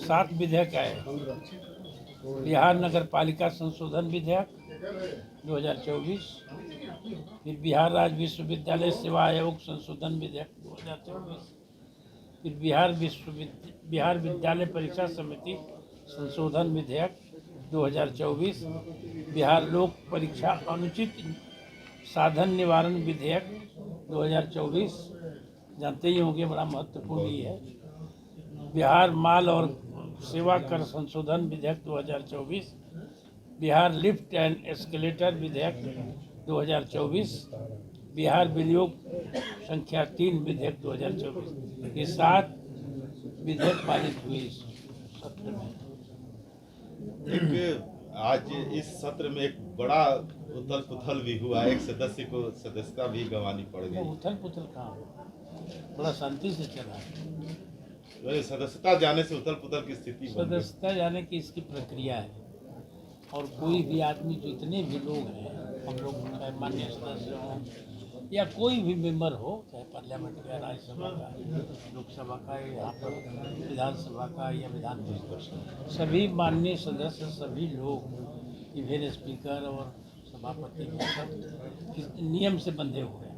7 विधेयक आए। बिहार नगर पालिका संशोधन विधेयक 2024, फिर बिहार राज्य विश्वविद्यालय सेवा आयोग संशोधन विधेयक 2024, फिर बिहार विद्यालय परीक्षा समिति संशोधन विधेयक 2024, बिहार लोक परीक्षा अनुचित साधन निवारण विधेयक 2024, जानते ही होंगे बड़ा महत्वपूर्ण ही है। बिहार माल और सेवा कर संशोधन विधेयक 2024, बिहार लिफ्ट एंड एस्केलेटर विधेयक 2024, बिहार विनियोग संख्या 3 विधेयक 2024। ये 7 विधेयक पारित हुए इस सत्र में। आज इस सत्र में एक बड़ा उथल पुथल भी हुआ, एक सदस्य को सदस्यता भी गंवानी पड़ गई। उथल पुथल कहाँ, बड़ा शांति से चला। सदस्यता जाने से उथल पुथल की स्थिति, सदस्यता जाने की इसकी प्रक्रिया है, और कोई भी आदमी, जितने भी लोग हैं, हम लोग चाहे माननीय सदस्य हों या कोई भी मेंबर हो, चाहे पार्लियामेंट का, राज्यसभा का, लोकसभा का, यहाँ पर विधानसभा का या विधान परिषद, सभी माननीय सदस्य, सभी लोग, इवन स्पीकर और सभापति सब नियम से बंधे हुए हैं।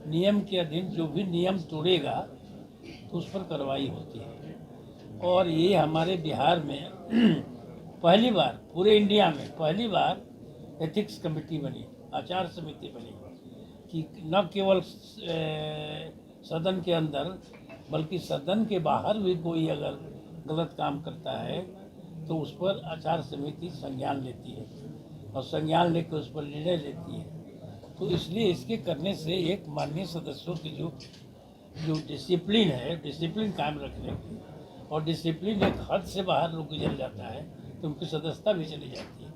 नियम के अधीन जो भी नियम तोड़ेगा तो उस पर कार्रवाई होती है। और ये हमारे बिहार में पहली बार, पूरे इंडिया में पहली बार एथिक्स कमेटी बनी, आचार समिति बनी, कि न केवल सदन के अंदर बल्कि सदन के बाहर भी कोई अगर गलत काम करता है तो उस पर आचार समिति संज्ञान लेती है, और संज्ञान लेकर उस पर निर्णय लेती है। तो इसलिए इसके करने से एक माननीय सदस्यों की जो डिसिप्लिन है, डिसिप्लिन कायम रखने की, और डिसिप्लिन एक हद से बाहर लोग गुजर जाता है तो उनकी सदस्यता भी चली जाती है।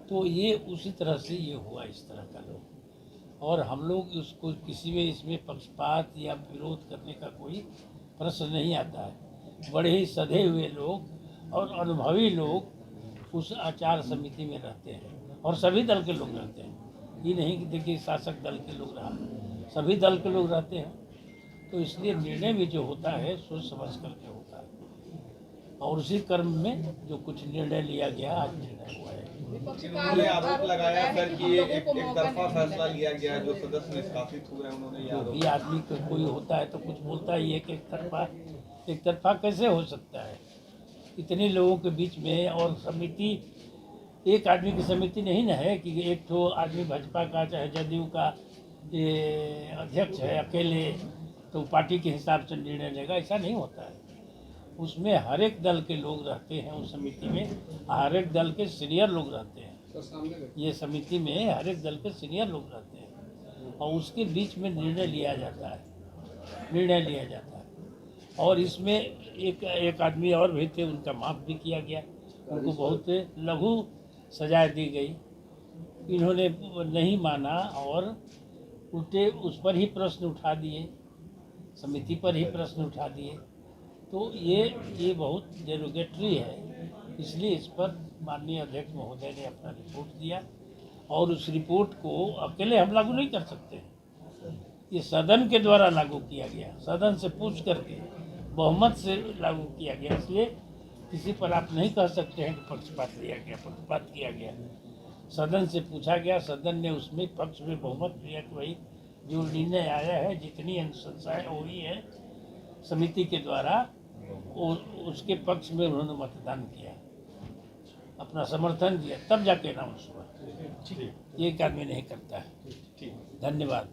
तो ये उसी तरह से ये हुआ, इस तरह का लोग, और हम लोग उसको किसी में इसमें पक्षपात या विरोध करने का कोई प्रश्न नहीं आता है। बड़े ही सधे हुए लोग और अनुभवी लोग उस आचार समिति में रहते हैं, और सभी दल के लोग रहते हैं। ये नहीं कि देखिए शासक दल के लोग रहा, सभी दल के लोग रहते हैं। तो इसलिए निर्णय भी जो होता है सोच समझ करके होता है, और उसी क्रम में जो कुछ निर्णय लिया गया, आज निर्णय हुआ है। उन्होंने आरोप लगाया सर कि एक तरफा फैसला लिया गया, जो सदस्य निष्कासित हुए उन्होंने जो भी आदमी को कोई होता है तो कुछ बोलता ही है कि एक तरफा कैसे हो सकता है इतने लोगों के बीच में। और समिति एक आदमी की समिति नहीं ना है कि एक तो आदमी भाजपा का चाहे जदयू का ये अध्यक्ष है अकेले तो पार्टी के हिसाब से निर्णय लेगा, ऐसा नहीं होता है। उसमें हर एक दल के लोग रहते हैं उस समिति में, हर एक दल के सीनियर लोग रहते हैं। ये समिति में हर एक दल के सीनियर लोग रहते हैं, और उसके बीच में निर्णय लिया जाता है। और इसमें एक आदमी और भी थे, उनका माफ़ भी किया गया, उनको बहुत लघु सजा दी गई। इन्होंने नहीं माना और उल्टे उस पर ही प्रश्न उठा दिए, समिति पर ही प्रश्न उठा दिए। तो ये बहुत डेरोगेटरी है, इसलिए इस पर माननीय अध्यक्ष महोदय ने अपना रिपोर्ट दिया, और उस रिपोर्ट को अकेले हम लागू नहीं कर सकते। ये सदन के द्वारा लागू किया गया, सदन से पूछ करके बहुमत से लागू किया गया, इसलिए किसी पर आप नहीं कह सकते हैं कि पक्षपात किया गया। सदन से पूछा गया, सदन ने उसमें पक्ष में बहुमत दिया कि भाई जो निर्णय आया है, जितनी अनुशंसाएं हुई है समिति के द्वारा, उसके पक्ष में उन्होंने मतदान किया, अपना समर्थन दिया, तब जाके अनाउंस हुआ। ये एक आदमी नहीं करता है। धन्यवाद।